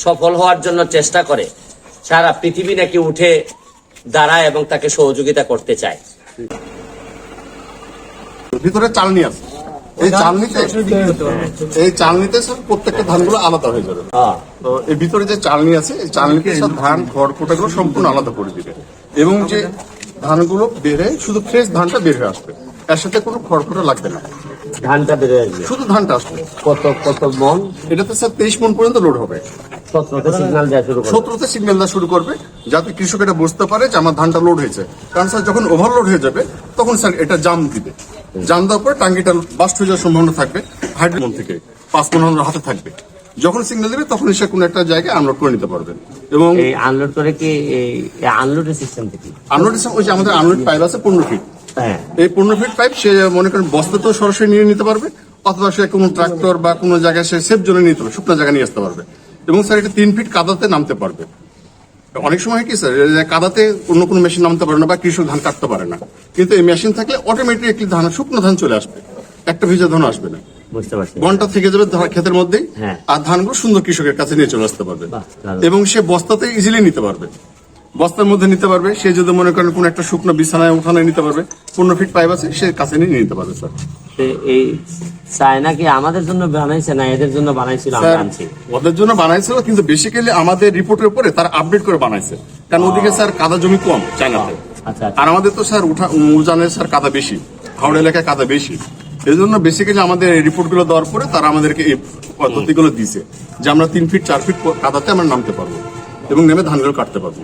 সফল হওয়ার জন্য চেষ্টা করে, সারা পৃথিবী নাকি উঠে দাঁড়ায় এবং তাকে সহযোগিতা করতে চায়। ভিতরে চালনি আছে, এই চালনিতে সব প্রত্যেকটা ধানগুলো আলাদা হয়ে যাবে। তো এই ভিতরে যে চালনি আছে, এই চালনিতে সব ধান খড় কোটাগুলো সম্পূর্ণ আলাদা করে দিবে এবং যে ধানগুলো বেড়ে শুধু ফ্রেশ ধানটা বের হয়ে আসবে, এর সাথে কোনো খড়খড়া লাগবে না, ধানটা বেড়ে আসবে। শুধু ধানটা আসবে। কত মন? এটাতে স্যার 23 মণ পর্যন্ত লোড হবে। 17তে সিগন্যাল দেওয়া শুরু করবে। 17তে সিগন্যাল দেওয়া শুরু করবে, যাতে কৃষক এটা বুঝতে পারে যে আমার ধানটা লোড হয়েছে। কারণ স্যার যখন ওভারলোড হয়ে যাবে তখন স্যার এটা জাম দিবে, জাম দেওয়ার পরে টাঙ্গিটা বাস্ট হয়ে যাওয়ার সম্ভাবনা থাকবে। হাইড্রোমন থেকে 5 মণ আমাদের হাতে থাকবে, যখন সিগন্যাল দেবে তখন সে কোনো একটা জায়গায় আনলোড করে নিতে পারবেন। এবং এই আনলোড করে কি আনলোডের সিস্টেম থেকে আনলোড ওই যে আমাদের আনলোড পাইপ আছে 15 ফিট, এই 15 ফিট পাইপ সে মনে করেন বস্তাতেও সরাসরি নিয়ে নিতে পারবে, অথবা সে কোনো ট্রাক্টর বা কোনো জায়গায় সে সেফ জোনে নিতে পারবে, শুকনো জায়গায় নিয়ে আসতে পারবে। এবং স্যার এটা 3 ফিট কাদাতে নামতে পারবে। অনেক সময় কি স্যার কাদাতে অন্য কোনো মেশিন নামতে পারে না বা কৃষক ধান কাটতে পারে না, কিন্তু এই মেশিন থাকলে অটোমেটিকলি ধান শুকনো ধান চলে আসবে, একটা ভিজা ধান আসবে না। বুঝতে পারছি। ঘন্টা থেকে যাবে ক্ষেতের মধ্যেই, আর ধানগুলো সুন্দর কৃষকের কাছে নিয়ে চলে আসতে পারবে এবং সে বস্তাতে ইজিলি নিতে পারবে, বস্তার মধ্যে নিতে পারবে। সে যদি মনে করেন কোন একটা শুকনো বিছানায় উঠানে নিতে পারবে, 15 ফিট পাইপ আছে, সে কাছে নিয়ে নিতে পারবে। স্যার এই চায়না কি আমাদের জন্য বানাইছে না এদের জন্য বানাইছিল? আমরা আনছি ওদের জন্য বানাইছিল, কিন্তু বেসিক্যালি আমাদের রিপোর্টের উপরে তারা আপডেট করে বানাইছে, কারণ ওদিকে স্যার কাদা জমি কম চায়নাতে, আর আমাদের তো স্যার উজানের স্যার কাদা বেশি, হাওড়া এলাকায় কাদা বেশি। এই জন্য বেসিক্যালি আমাদের রিপোর্ট গুলো দেওয়ার পরে তারা আমাদেরকে এই পদ্ধতিগুলো দিয়েছে যে আমরা 3 ফিট 4 ফিট কাদাতে আমরা নামতে পারবো এবং নেমে ধানগুলো কাটতে পারবো।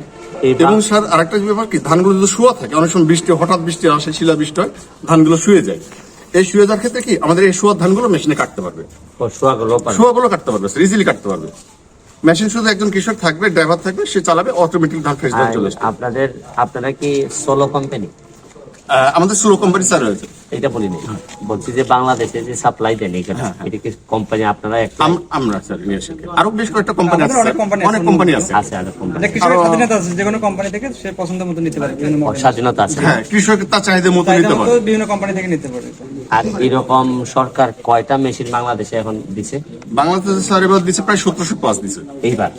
এবং স্যার আরেকটা ব্যাপার কি, ধানগুলো যদি শুয়া থাকে, অনেক সময় বৃষ্টি হঠাৎ বৃষ্টি আসে, শিলা বৃষ্টি হয়, ধানগুলো শুয়ে যায়। এই শুয়ে যাওয়ার ক্ষেত্রে কি আমাদের এই শুয়ার ধানগুলো মেশিনে কাটতে পারবে, শুয়াগুলো কাটতে পারবে স্যার, ইজিলি কাটতে পারবে। মেশিন শুধু একজন কৃষক থাকবে, ড্রাইভার থাকবে, সে চালাবে, অটোমেটিক ধান ফ্রেশ ধান চলে আসবে। আপনারা কি সোলো কোম্পানি? আমাদের সোলো কোম্পানি স্যার রয়েছে। এটা বলিনি, বলছি যে বাংলাদেশে যে সাপ্লাই দেন এখানে, এটা কি কোম্পানি আপনারা? আমরা স্যার নিয়ে আসি, আরো বেশ কয়েকটা কোম্পানি আছে, অনেক কোম্পানি আছে, কৃষকের স্বাধীনতা আছে, যে কোনো কোম্পানি থেকে সে পছন্দ মতো নিতে পারে, স্বাধীনতা আছে। হ্যাঁ, কৃষক তার চাহিদা মতো নিতে পারে, বিভিন্ন কোম্পানি থেকে নিতে পারে। আর এরকম সরকার কয়টা মেশিন বাংলাদেশে এখন দিছে? বাংলাদেশে স্যার এবার দিচ্ছে প্রায় 1700+ দিচ্ছে এইবার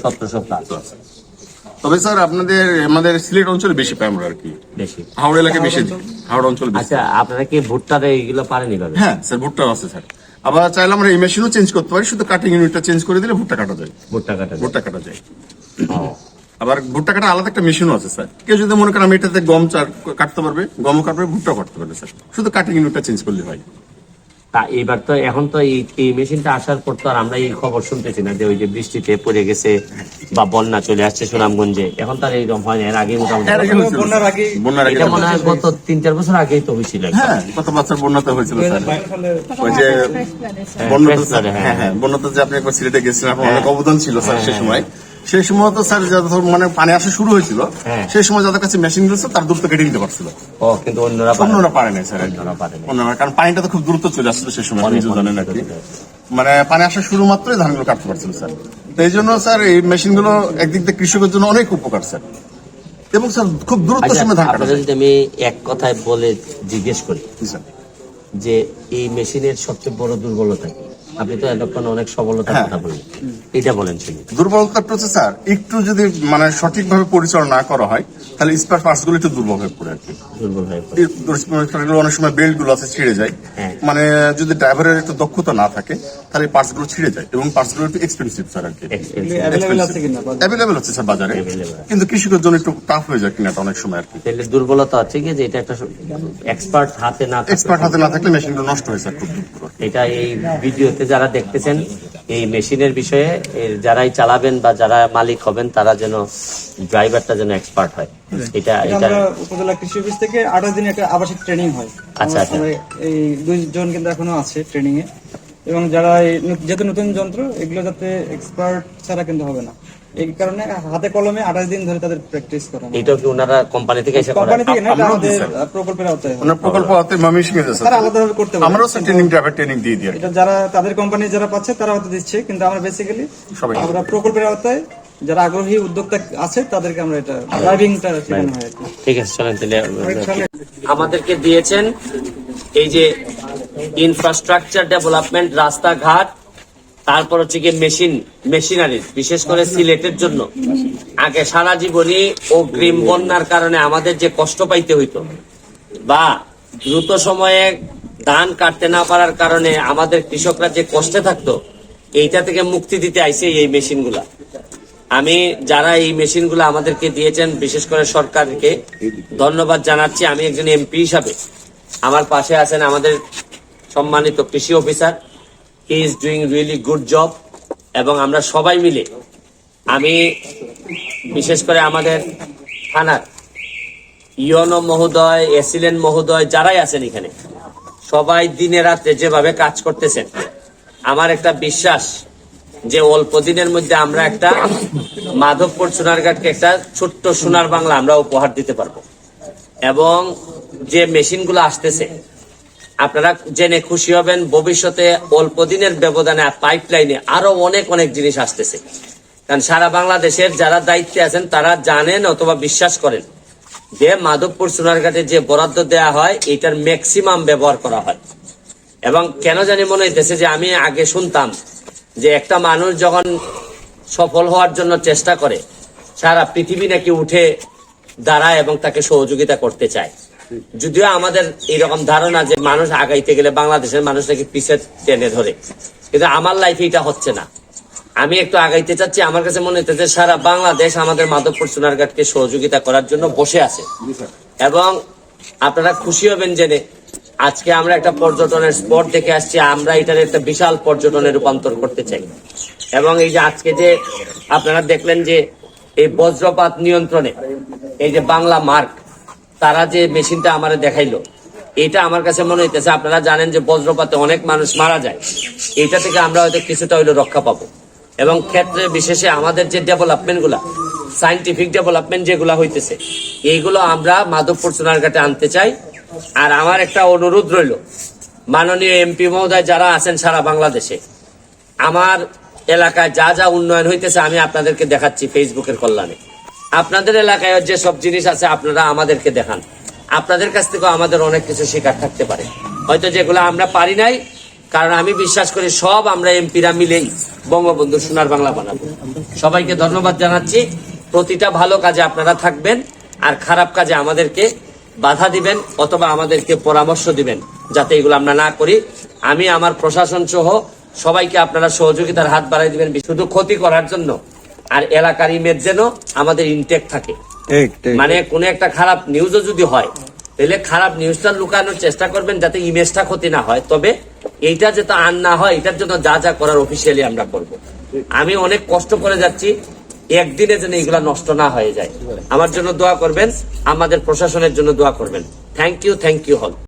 1700+। তবে স্যার আমাদের সিলেট অঞ্চলে বেশি পাই আমরা, আর কি বেশি, হাওড়া এলাকায় বেশি, হাওড়া অঞ্চলে বেশি। আচ্ছা, আপনারা কি ভুট্টা এইগুলো পারেন? হ্যাঁ স্যার, ভুট্টা আছে স্যার। আবার চাইলে আমরা এই মেশিনও চেঞ্জ করতে পারি, শুধু কাটিং ইউনিটটা চেঞ্জ করে দিলে ভুট্টা কাটা যায়। ভুট্টা কাটা যায়। আবার ভুট্টা কাটা আলাদা একটা মেশিনও আছে স্যার। কেউ যদি মনে করেন আমি এটাতে গম কাটতে পারবে, গমও কাটবে, ভুট্টাও কাটতে পারবে স্যার, শুধু কাটিং ইউনিটটা চেঞ্জ করলে হয়। তা এবার তো এখন তো এই মেশিনটা আসার পর তো আর আমরা এই খবর শুনতেছি না যে ওই যে বৃষ্টিতে পড়ে গেছে বা বন্যা চলে আসছে সুনামগঞ্জে, এখন তার এইরকম হয় না। এর আগে মোটামুটি এটা মনে হয় গত 3-4 বছর আগেই তো হয়েছিল। হ্যাঁ, গত বছর বন্যাতে হয়েছিল স্যার, ওই যে বন্যাতে যে আপনি একবার সিলেটে গেছিলেন, অনেক অবদান ছিল স্যার সেই সময় তো স্যার মানে পানি আসা শুরু হয়েছিল, সেই সময় যাদের কাছে মেশিন রয়েছে তার দ্রুত কেটে নিতে পারছিল, কিন্তু অন্যরা পারে নাই স্যার, অন্যরা, কারণ পানিটা তো খুব দ্রুত চলে আসছিল সেই সময়, জানেন আর কি, মানে পানি আসা শুরু মাত্রই ধানগুলো কাটতে পারছিল স্যার। তো এই জন্য স্যার এই মেশিনগুলো একদিক দিয়ে কৃষকের জন্য অনেক উপকার স্যার, এবং স্যার খুব দ্রুত সময় ধান কাটা যায়। যদি আমি এক কথায় বলে জিজ্ঞেস করি যে এই মেশিনের সবচেয়ে বড় দুর্বলতা কি? আপনি তো এতক্ষণ অনেক সফলতার কথা বললেন, এটা বলেন। দুর্বলতাটা হচ্ছে স্যার একটু যদি মানে সঠিকভাবে পরিচালনা না করা হয়, তাহলে স্পেয়ার পার্টস গুলো একটু দুর্বল হয়ে পড়ে আর কি, অনেক সময় বেল্ট গুলো আছে ছিঁড়ে যায়, মানে যদি ড্রাইভারের একটু দক্ষতা না থাকে তাহলে পার্টস গুলো ছিঁড়ে যায়, এবং পার্টস গুলো একটু এক্সপেন্সিভ স্যার আর কি, অ্যাভেলেবেল হচ্ছে স্যার বাজারে, কিন্তু কৃষকের জন্য একটু টাফ হয়ে যায় কিনাটা অনেক সময় আর কি। তাহলে দুর্বলতা হচ্ছে কি যে এটা একটা এক্সপার্ট হাতে না থাকলে মেশিনগুলো নষ্ট হয়ে যায় খুব দ্রুত। এটা এই ভিডিওতে যারা দেখতেছেন এই মেশিনের বিষয়ে, যারাই চালাবেন বা যারা মালিক হবেন তারা যেন ড্রাইভারটা যেন এক্সপার্ট হয়। এটা উপজেলা কৃষি অফিস থেকে 28 দিন একটা আবাসিক ট্রেনিং হয়। আচ্ছা, এই 2 জন কিন্তু এখনো আছে ট্রেনিং এ, এবং যারা যেহেতু নতুন যন্ত্র এগুলো যাতে এক্সপার্ট ছাড়া কিন্তু হবে না, এই কারণে হাতে কলমে 28 দিন ধরে তাদের প্র্যাকটিস করানো। এটা কি ওনারা কোম্পানি থেকে এসে কোম্পানি থেকে না, আমাদের প্রকল্পের আওতায়, ওনার প্রকল্প আওতায় ময়মনসিংহে আছে, তারা আলাদাভাবে করতে পারে। আমরাও ট্রেনিং ড্রাইভার ট্রেনিং দিয়ে দিই, এটা যারা তাদের কোম্পানি যারা পাচ্ছে তারা হয়তো দিচ্ছে, কিন্তু আমরা বেসিক্যালি আমরা প্রকল্পের আওতায় যারা আগ্রহী উদ্যোক্তা আছে তাদেরকে আমরা এটা ড্রাইভিংটা শেখানো হয়। ঠিক আছে, চলেন তাহলে। আমাদেরকে দিয়েছেন এই যে ইনফ্রাস্ট্রাকচার ডেভেলপমেন্ট, রাস্তাঘাট তারপর হচ্ছে কি মেশিনারি, বিশেষ করে সিলেটের জন্য আগে সারা জীবনই অগ্রিম বন্যার কারণে আমাদের যে কষ্ট পাইতে হইতো, বা দ্রুত সময়ে ধান কাটতে না পারার কারণে আমাদের কৃষকরা যে কষ্টে থাকতো, এইটা থেকে মুক্তি দিতে আইছে এই মেশিনগুলা। আমি যারা এই মেশিনগুলো আমাদেরকে দিয়েছেন, বিশেষ করে সরকারকে ধন্যবাদ জানাচ্ছি। আমি একজন এমপি হিসাবে, আমার পাশে আছেন আমাদের সম্মানিত কৃষি officer, he is doing really good job. এবং আমরা সবাই মিলে, আমি বিশেষ করে আমাদের থানার ইউনো মহোদয়, এসিলেন মহোদয়, যারাই আছেন এখানে, সবাই দিনে রাত্রে যেভাবে কাজ করতেছেন, আমার একটা বিশ্বাস যে অল্প দিনের মধ্যে আমরা একটা মাধবপুর সোনারঘাটকে একটা ছোট্ট সোনার বাংলা আমরা উপহার দিতে পারবো। এবং যে মেশিনগুলো আসতেছে, আপনারা জেনে খুশি হবেন, ভবিষ্যতে অল্প দিনের ব্যবধানে পাইপলাইনে আরো অনেক অনেক জিনিস আসতেছে। কারণ সারা বাংলাদেশের যারা দায়িত্বে আছেন তারা জানেন অথবা বিশ্বাস করেন যে মাধবপুর সোনারঘাটে যে বরাদ্দ দেয়া হয় এটার ম্যাক্সিমাম ব্যবহার করা হয়। এবং কেন জানি মনে হইতেছে যে আমি আগে শুনতাম যে একটা মানুষ যখন সফল হওয়ার জন্য চেষ্টা করে, সারা পৃথিবী নাকি উঠে দাঁড়ায় এবং তাকে সহযোগিতা করতে চায়। যদিও আমাদের এইরকম ধারণা যে মানুষ আগাইতে গেলে বাংলাদেশের মানুষ নাকি পিছিয়ে টেনে ধরে, কিন্তু আমার লাইফে এটা হচ্ছে না। আমি একটু আগাইতে চাচ্ছি। আমার কাছে মনে হচ্ছে সারা বাংলাদেশ আমাদের মাধবপুর সোনারঘাটকে সহযোগিতা করার জন্য বসে আছে। এবং আপনারা খুশি হবেন জেনে আজকে আমরা একটা পর্যটনের স্পট দেখে আসছি, আমরা এটার একটা বিশাল পর্যটনে রূপান্তর করতে চাই। এবং এই যে আজকে যে আপনারা দেখলেন যে এই বজ্রপাত নিয়ন্ত্রণে এই যে বাংলা মার্ক, তারা যে মেশিনটা আমাদের দেখাইলো, এটা আমার কাছে মনে হইতেছে, আপনারা জানেন যে বজ্রপাতে অনেক মানুষ মারা যায়, এটা থেকে আমরা হয়তো কিছুটা হইলো রক্ষা পাবো। এবং ক্ষেত্রে বিশেষে আমাদের যে ডেভেলপমেন্ট গুলা, সাইন্টিফিক ডেভেলপমেন্ট যেগুলা হইতেছে, এইগুলো আমরা মাধবপুর সোনারঘাটে আনতে চাই। আর আমার একটা অনুরোধ রইল, মাননীয় এমপি মহোদয় যারা আছেন সারা বাংলাদেশে, আমার এলাকায় যা যা উন্নয়ন হইতেছে আমি আপনাদেরকে দেখাচ্ছি ফেসবুকের কল্যাণে। আপনাদের এলাকায় যে সব জিনিস আছে আপনারা আমাদেরকে দেখান। আপনাদের কাছ থেকেও আমাদের অনেক কিছু শেখার থাকতে পারে, হয়তো যেগুলো আমরা পারি নাই। কারণ আমি বিশ্বাস করি সব আমরা এমপিরা মিলেই বঙ্গবন্ধু সোনার বাংলা বানাবো। সবাইকে ধন্যবাদ জানাচ্ছি। প্রতিটা ভালো কাজে আপনারা থাকবেন, আর খারাপ কাজে আমাদেরকে বাধা দিবেন অথবা আমাদেরকে পরামর্শ দিবেন যাতে এগুলো আমরা না করি। আমি আমার প্রশাসন সহ সবাইকে আপনারা সহযোগিতার হাত বাড়াই দিবেন, শুধু ক্ষতি করার জন্য। আর এলাকার ইমেজ যেন আমাদের ইনটেক থাকে। মানে কোন একটা খারাপ নিউজও যদি হয়, তাহলে খারাপ নিউজটা লুকানোর চেষ্টা করবেন যাতে ইমেজটা ক্ষতি না হয়। তবে এইটা যাতে আর না হয়, এটার জন্য যা যা করার অফিসিয়ালি আমরা করব। আমি অনেক কষ্ট করে যাচ্ছি, একদিনে যেন এগুলা নষ্ট না হয়ে যায়। আমার জন্য দোয়া করবেন, আমাদের প্রশাসনের জন্য দোয়া করবেন। থ্যাংক ইউ হল।